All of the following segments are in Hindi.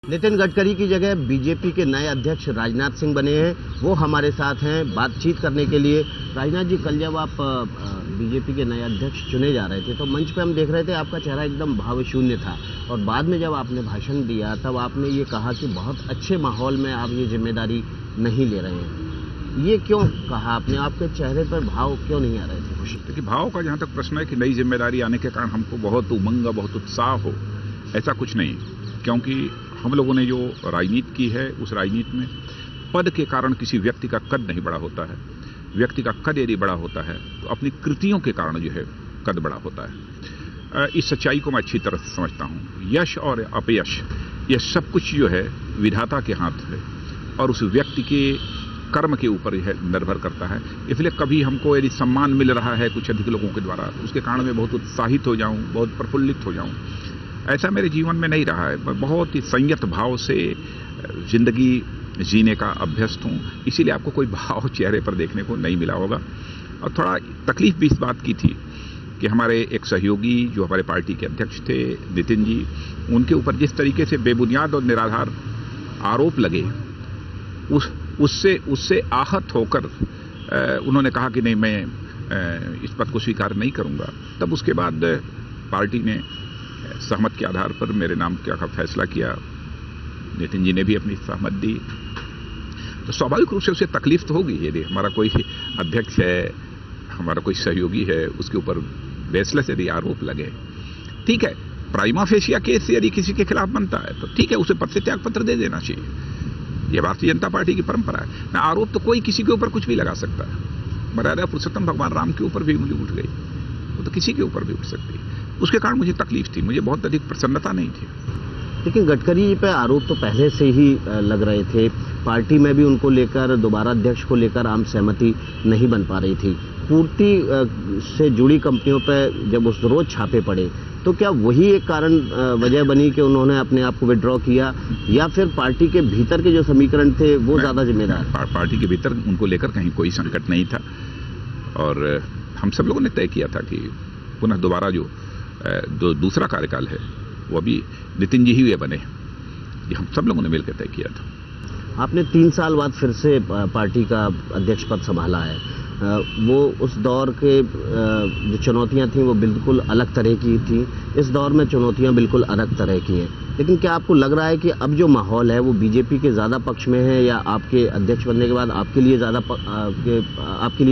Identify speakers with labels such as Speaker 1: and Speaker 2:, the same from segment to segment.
Speaker 1: नितिन गडकरी की जगह बीजेपी के नए अध्यक्ष राजनाथ सिंह बने हैं। वो हमारे साथ हैं बातचीत करने के लिए। राजनाथ जी, कल जब आप बीजेपी के नए अध्यक्ष चुने जा रहे थे तो मंच पे हम देख रहे थे आपका चेहरा एकदम भावशून्य था, और बाद में जब आपने भाषण दिया तब आपने ये कहा कि बहुत अच्छे माहौल में आप ये जिम्मेदारी नहीं ले रहे हैं। ये क्यों कहा आपने? आपके चेहरे पर भाव क्यों नहीं आ रहे थे? खुशी?
Speaker 2: देखिए, भाव का जहां तक प्रश्न है कि नई जिम्मेदारी आने के कारण हमको बहुत उमंग, बहुत उत्साह हो, ऐसा कुछ नहीं। क्योंकि हम लोगों ने जो राजनीति की है, उस राजनीति में पद के कारण किसी व्यक्ति का कद नहीं बड़ा होता है। व्यक्ति का कद यदि बड़ा होता है तो अपनी कृतियों के कारण जो है कद बड़ा होता है। इस सच्चाई को मैं अच्छी तरह से समझता हूं। यश और अपयश, यह सब कुछ जो है विधाता के हाथ है और उस व्यक्ति के कर्म के ऊपर यह निर्भर करता है। इसलिए कभी हमको यदि सम्मान मिल रहा है कुछ अधिक लोगों के द्वारा, उसके कारण मैं बहुत उत्साहित हो जाऊं, बहुत प्रफुल्लित हो जाऊं, ऐसा मेरे जीवन में नहीं रहा है। मैं बहुत ही संयत भाव से जिंदगी जीने का अभ्यस्त हूं, इसीलिए आपको कोई भाव चेहरे पर देखने को नहीं मिला होगा। और थोड़ा तकलीफ भी इस बात की थी कि हमारे एक सहयोगी जो हमारे पार्टी के अध्यक्ष थे, नितिन जी, उनके ऊपर जिस तरीके से बेबुनियाद और निराधार आरोप लगे, उससे आहत होकर उन्होंने कहा कि नहीं, मैं इस पद को स्वीकार नहीं करूंगा। तब उसके बाद पार्टी ने सहमत के आधार पर मेरे नाम का फैसला किया। नितिन जी ने भी अपनी सहमत दी। तो स्वाभाविक रूप से उसे तकलीफ तो होगी। यदि हमारा कोई अध्यक्ष है, हमारा कोई सहयोगी है, उसके ऊपर बेसलेस यदि आरोप लगे, ठीक है, प्राइमा फेसिया केस यदि किसी के खिलाफ बनता है तो ठीक है, उसे पद से त्याग पत्र दे देना चाहिए। यह भारतीय जनता पार्टी की परंपरा है ना। आरोप तो कोई किसी के ऊपर कुछ भी लगा सकता है। मर्यादा पुरुषोत्तम भगवान राम के ऊपर भी उंगली उठ गई, वो तो किसी के ऊपर भी उठ सकती है। उसके कारण मुझे तकलीफ थी, मुझे बहुत अधिक प्रसन्नता नहीं थी।
Speaker 1: लेकिन गडकरी पे आरोप तो पहले से ही लग रहे थे। पार्टी में भी उनको लेकर, दोबारा अध्यक्ष को लेकर आम सहमति नहीं बन पा रही थी। पूर्ति से जुड़ी कंपनियों पे जब उस रोज छापे पड़े तो क्या वही एक कारण वजह बनी कि उन्होंने अपने आप को विड्रॉ किया, या फिर पार्टी के भीतर के जो समीकरण थे वो ज्यादा जिम्मेदार?
Speaker 2: पार्टी के भीतर उनको लेकर कहीं कोई संकट नहीं था, और हम सब लोगों ने तय किया था कि पुनः दोबारा जो दूसरा कार्यकाल है वो अभी नितिन जी ही बने। ये हम सब लोगों ने मिलकर तय किया था।
Speaker 1: आपने 3 साल बाद फिर से पार्टी का अध्यक्ष पद संभाला है। वो उस दौर के जो चुनौतियां थी वो बिल्कुल अलग तरह की थी। इस दौर में चुनौतियां बिल्कुल अलग तरह की हैं। लेकिन क्या आपको लग रहा है कि अब जो माहौल है वो बीजेपी के ज़्यादा पक्ष में है, या आपके अध्यक्ष बनने के बाद आपके लिए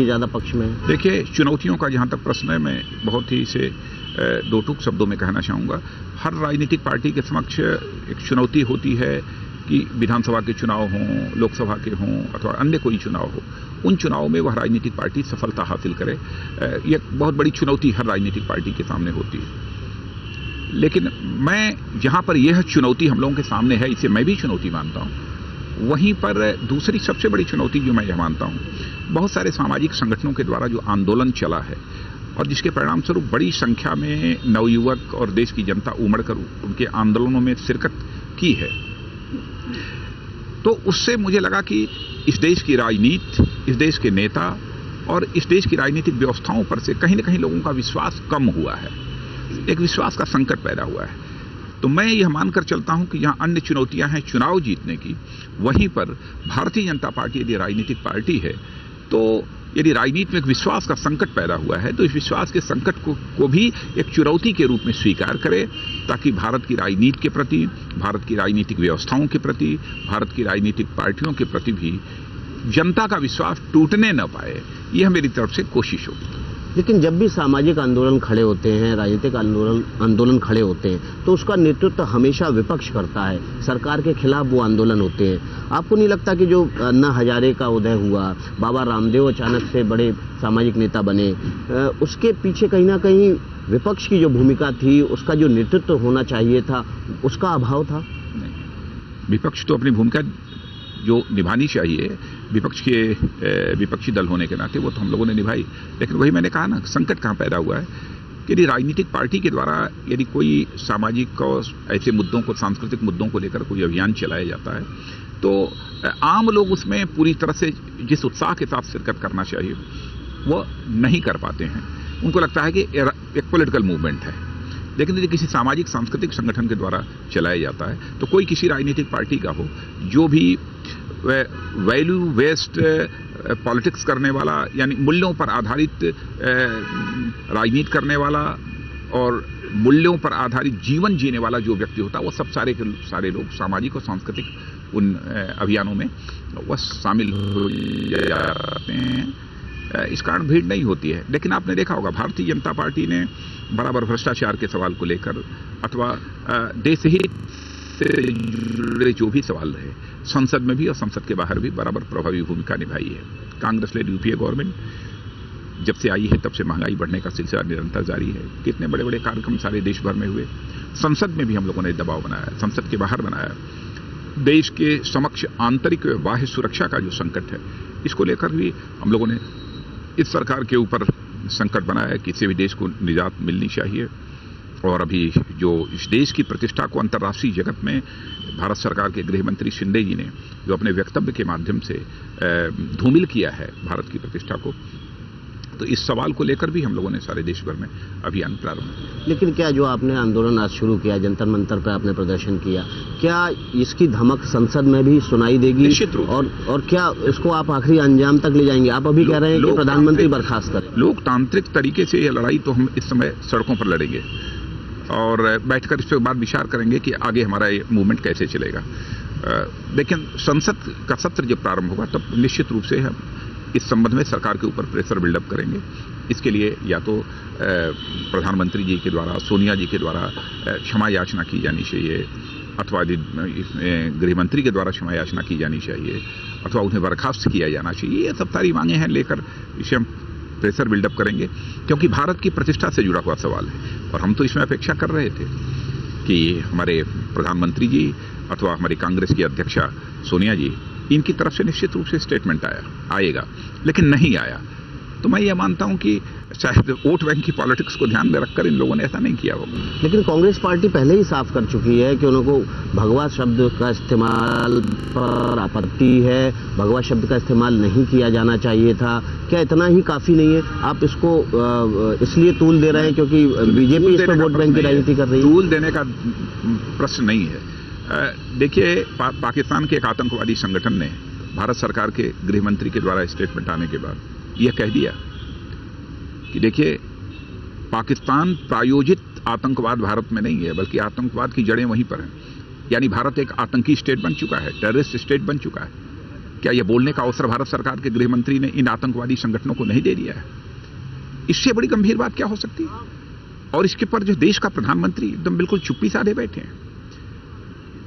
Speaker 1: ज़्यादा पक्ष में है?
Speaker 2: देखिए, चुनौतियों का जहाँ तक प्रश्न है, मैं बहुत ही इसे दो टूक शब्दों में कहना चाहूँगा। हर राजनीतिक पार्टी के समक्ष एक चुनौती होती है कि विधानसभा के चुनाव हों, लोकसभा के हों, अथवा अन्य कोई चुनाव हो, उन चुनाव में वह राजनीतिक पार्टी सफलता हासिल करे। यह बहुत बड़ी चुनौती हर राजनीतिक पार्टी के सामने होती है। लेकिन मैं जहाँ पर यह चुनौती हम लोगों के सामने है, इसे मैं भी चुनौती मानता हूँ। वहीं पर दूसरी सबसे बड़ी चुनौती जो मैं यह मानता हूँ, बहुत सारे सामाजिक संगठनों के द्वारा जो आंदोलन चला है और जिसके परिणाम स्वरूप बड़ी संख्या में नवयुवक और देश की जनता उमड़कर उनके आंदोलनों में शिरकत की है, तो उससे मुझे लगा कि इस देश की राजनीति, इस देश के नेता और इस देश की राजनीतिक व्यवस्थाओं पर से कहीं न कहीं लोगों का विश्वास कम हुआ है। एक विश्वास का संकट पैदा हुआ है। तो मैं यह मानकर चलता हूं कि जहां अन्य चुनौतियां हैं चुनाव जीतने की, वहीं पर भारतीय जनता पार्टी यदि राजनीतिक पार्टी है, तो यदि राजनीति में एक विश्वास का संकट पैदा हुआ है तो इस विश्वास के संकट को भी एक चुनौती के रूप में स्वीकार करे, ताकि भारत की राजनीति के प्रति, भारत की राजनीतिक व्यवस्थाओं के प्रति, भारत की राजनीतिक पार्टियों के प्रति भी जनता का विश्वास टूटने न पाए। यह मेरी तरफ से कोशिश होगी।
Speaker 1: लेकिन जब भी सामाजिक आंदोलन खड़े होते हैं, राजनीतिक आंदोलन खड़े होते हैं, तो उसका नेतृत्व हमेशा विपक्ष करता है। सरकार के खिलाफ वो आंदोलन होते हैं। आपको नहीं लगता कि जो अन्ना हजारे का उदय हुआ, बाबा रामदेव अचानक से बड़े सामाजिक नेता बने, उसके पीछे कहीं ना कहीं विपक्ष की जो भूमिका थी, उसका जो नेतृत्व होना चाहिए था, उसका अभाव था?
Speaker 2: नहीं, विपक्ष तो अपनी भूमिका जो निभानी चाहिए, विपक्षी दल होने के नाते वो तो हम लोगों ने निभाई। लेकिन वही मैंने कहा ना, संकट कहाँ पैदा हुआ है कि यदि राजनीतिक पार्टी के द्वारा यदि कोई सामाजिक और ऐसे मुद्दों को, सांस्कृतिक मुद्दों को लेकर कोई अभियान चलाया जाता है, तो आम लोग उसमें पूरी तरह से जिस उत्साह के साथ शिरकत करना चाहिए वो नहीं कर पाते हैं। उनको लगता है कि एक पॉलिटिकल मूवमेंट है, लेकिन यदि किसी सामाजिक सांस्कृतिक संगठन के द्वारा चलाया जाता है तो कोई किसी राजनीतिक पार्टी का हो, जो भी वैल्यू बेस्ड पॉलिटिक्स करने वाला, यानी मूल्यों पर आधारित राजनीति करने वाला और मूल्यों पर आधारित जीवन जीने वाला जो व्यक्ति होता है, वो सब सारे के सारे लोग सामाजिक और सांस्कृतिक उन अभियानों में वह शामिल हो जाते हैं। इस कारण भीड़ नहीं होती है। लेकिन आपने देखा होगा भारतीय जनता पार्टी ने बराबर भ्रष्टाचार के सवाल को लेकर अथवा देश हित से जुड़े जो भी सवाल रहे, संसद में भी और संसद के बाहर भी बराबर प्रभावी भूमिका निभाई है। कांग्रेस लेड यूपीए गवर्नमेंट जब से आई है तब से महंगाई बढ़ने का सिलसिला निरंतर जारी है। कितने बड़े बड़े कार्यक्रम सारे देश भर में हुए। संसद में भी हम लोगों ने दबाव बनाया, संसद के बाहर बनाया। देश के समक्ष आंतरिक व बाह्य सुरक्षा का जो संकट है, इसको लेकर भी हम लोगों ने इस सरकार के ऊपर संकट बनाया। किसी भी देश को निजात मिलनी चाहिए। और अभी जो इस देश की प्रतिष्ठा को अंतर्राष्ट्रीय जगत में भारत सरकार के गृह मंत्री शिंदे जी ने जो अपने वक्तव्य के माध्यम से धूमिल किया है भारत की प्रतिष्ठा को, तो इस सवाल को लेकर भी हम लोगों ने सारे देश भर में अभियान प्रारंभ किया।
Speaker 1: लेकिन क्या जो आपने आंदोलन आज शुरू किया, जंतर मंतर पर आपने प्रदर्शन किया, क्या इसकी धमक संसद में भी सुनाई देगी?
Speaker 2: निश्चित रूप।
Speaker 1: और क्या इसको आप आखिरी अंजाम तक ले जाएंगे? आप अभी कह रहे हैं कि प्रधानमंत्री बर्खास्त करें।
Speaker 2: लोकतांत्रिक तरीके से यह लड़ाई तो हम इस समय सड़कों पर लड़ेंगे और बैठकर इस पर बाद विचार करेंगे कि आगे हमारा ये मूवमेंट कैसे चलेगा। लेकिन संसद का सत्र जब प्रारंभ होगा तब निश्चित रूप से हम इस संबंध में सरकार के ऊपर प्रेशर बिल्डअप करेंगे। इसके लिए या तो प्रधानमंत्री जी के द्वारा, सोनिया जी के द्वारा क्षमा याचना की जानी चाहिए, अथवा गृह मंत्री के द्वारा क्षमा याचना की जानी चाहिए, अथवा उन्हें बर्खास्त किया जाना चाहिए। ये सब सारी मांगे हैं, लेकर इसे हम प्रेशर बिल्डअप करेंगे, क्योंकि भारत की प्रतिष्ठा से जुड़ा हुआ सवाल है। और हम तो इसमें अपेक्षा कर रहे थे कि हमारे प्रधानमंत्री जी अथवा हमारी कांग्रेस की अध्यक्षा सोनिया जी, इनकी तरफ से निश्चित रूप से स्टेटमेंट आएगा, लेकिन नहीं आया। तो मैं ये मानता हूं कि शायद वोट बैंक की पॉलिटिक्स को ध्यान में रखकर इन लोगों ने ऐसा नहीं किया होगा।
Speaker 1: लेकिन कांग्रेस पार्टी पहले ही साफ कर चुकी है कि उनको भगवा शब्द का इस्तेमाल पर आपत्ति है, भगवा शब्द का इस्तेमाल नहीं किया जाना चाहिए था। क्या इतना ही काफी नहीं है? आप इसको इसलिए तूल दे रहे हैं क्योंकि बीजेपी इस पर वोट बैंक की राजनीति कर रही है?
Speaker 2: तूल देने का प्रश्न नहीं है। देखिए, पाकिस्तान के एक आतंकवादी संगठन ने भारत सरकार के गृह मंत्री के द्वारा स्टेटमेंट आने के बाद यह कह दिया कि देखिए, पाकिस्तान प्रायोजित आतंकवाद भारत में नहीं है, बल्कि आतंकवाद की जड़ें वहीं पर हैं। यानी भारत एक आतंकी स्टेट बन चुका है, टेररिस्ट स्टेट बन चुका है। क्या यह बोलने का अवसर भारत सरकार के गृह मंत्री ने इन आतंकवादी संगठनों को नहीं दे दिया है? इससे बड़ी गंभीर बात क्या हो सकती है? और इसके पर जो देश का प्रधानमंत्री एकदम बिल्कुल चुप्पी साधे बैठे हैं।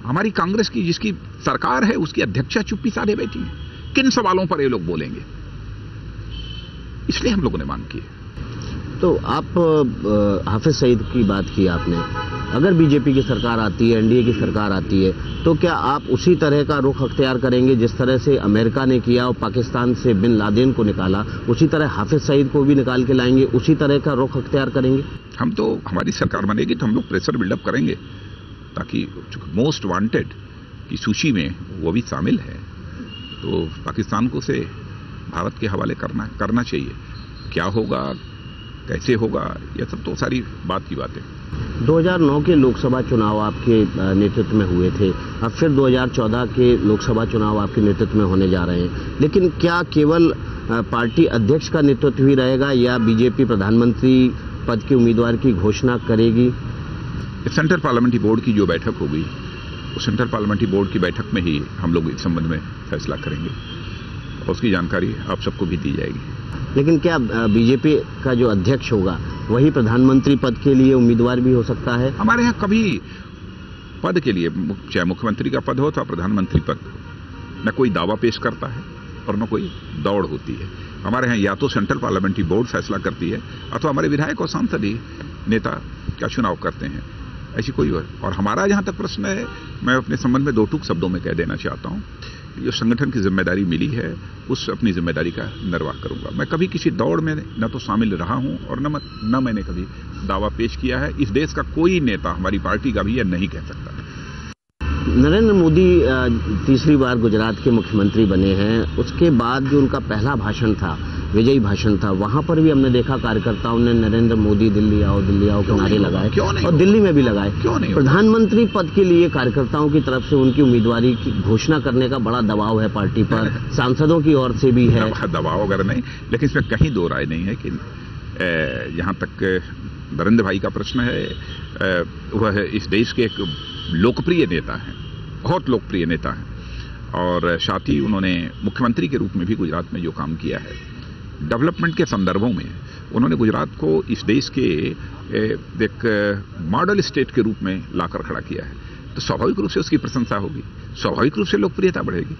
Speaker 2: हमारी कांग्रेस की जिसकी सरकार है उसकी अध्यक्षा चुप्पी साधे बैठी है। किन सवालों पर ये लोग बोलेंगे? इसलिए हम लोगों ने मांग की।
Speaker 1: तो आप हाफिज सईद की बात की आपने, अगर बीजेपी की सरकार आती है, एनडीए की सरकार आती है, तो क्या आप उसी तरह का रुख अख्तियार करेंगे जिस तरह से अमेरिका ने किया और पाकिस्तान से बिन लादेन को निकाला, उसी तरह हाफिज सईद को भी निकाल के लाएंगे, उसी तरह का रुख अख्तियार करेंगे?
Speaker 2: हम तो, हमारी सरकार बनेगी तो हम लोग प्रेशर बिल्डअप करेंगे ताकि मोस्ट वांटेड की सूची में वो भी शामिल है। तो पाकिस्तान को से भारत के हवाले करना चाहिए। क्या होगा, कैसे होगा, यह सब तो सारी बात की बात है।
Speaker 1: 2009 के लोकसभा चुनाव आपके नेतृत्व में हुए थे, अब फिर 2014 के लोकसभा चुनाव आपके नेतृत्व में होने जा रहे हैं। लेकिन क्या केवल पार्टी अध्यक्ष का नेतृत्व ही रहेगा या बीजेपी प्रधानमंत्री पद के उम्मीदवार की घोषणा करेगी?
Speaker 2: सेंट्रल पार्लियामेंट्री बोर्ड की जो बैठक होगी, उस सेंट्रल पार्लियामेंट्री बोर्ड की बैठक में ही हम लोग इस संबंध में फैसला करेंगे और उसकी जानकारी आप सबको भी दी जाएगी।
Speaker 1: लेकिन क्या बीजेपी का जो अध्यक्ष होगा वही प्रधानमंत्री पद के लिए उम्मीदवार भी हो सकता है?
Speaker 2: हमारे यहाँ कभी पद के लिए, चाहे मुख्यमंत्री का पद हो तो प्रधानमंत्री पद, न कोई दावा पेश करता है और न कोई दौड़ होती है। हमारे यहाँ या तो सेंट्रल पार्लियामेंट्री बोर्ड फैसला करती है अथवा हमारे विधायक और सांसद ही नेता का चुनाव करते हैं। ऐसी कोई और हमारा जहां तक प्रश्न है, मैं अपने संबंध में दो टूक शब्दों में कह देना चाहता हूं, जो संगठन की जिम्मेदारी मिली है उस अपनी जिम्मेदारी का निर्वाह करूंगा। मैं कभी किसी दौड़ में न तो शामिल रहा हूं और न मैंने कभी दावा पेश किया है। इस देश का कोई नेता हमारी पार्टी का भी यह नहीं कह सकता।
Speaker 1: नरेंद्र मोदी तीसरी बार गुजरात के मुख्यमंत्री बने हैं। उसके बाद जो उनका पहला भाषण था, विजयी भाषण था, वहां पर भी हमने देखा कार्यकर्ताओं ने नरेंद्र मोदी दिल्ली आओ के नारे लगाए और दिल्ली में भी लगाए।
Speaker 2: क्यों नहीं?
Speaker 1: प्रधानमंत्री पद के लिए कार्यकर्ताओं की तरफ से उनकी उम्मीदवारी की घोषणा करने का बड़ा दबाव है पार्टी पर, सांसदों की ओर से भी है।
Speaker 2: दबाव वगैरह नहीं, लेकिन इसमें कहीं दो राय नहीं है कि जहां तक नरेंद्र भाई का प्रश्न है, वह इस देश के एक लोकप्रिय नेता हैं, बहुत लोकप्रिय नेता हैं, और साथ ही उन्होंने मुख्यमंत्री के रूप में भी गुजरात में जो काम किया है, डेवलपमेंट के संदर्भों में उन्होंने गुजरात को इस देश के एक मॉडल स्टेट के रूप में लाकर खड़ा किया है। तो स्वाभाविक रूप से उसकी प्रशंसा होगी, स्वाभाविक रूप से लोकप्रियता बढ़ेगी।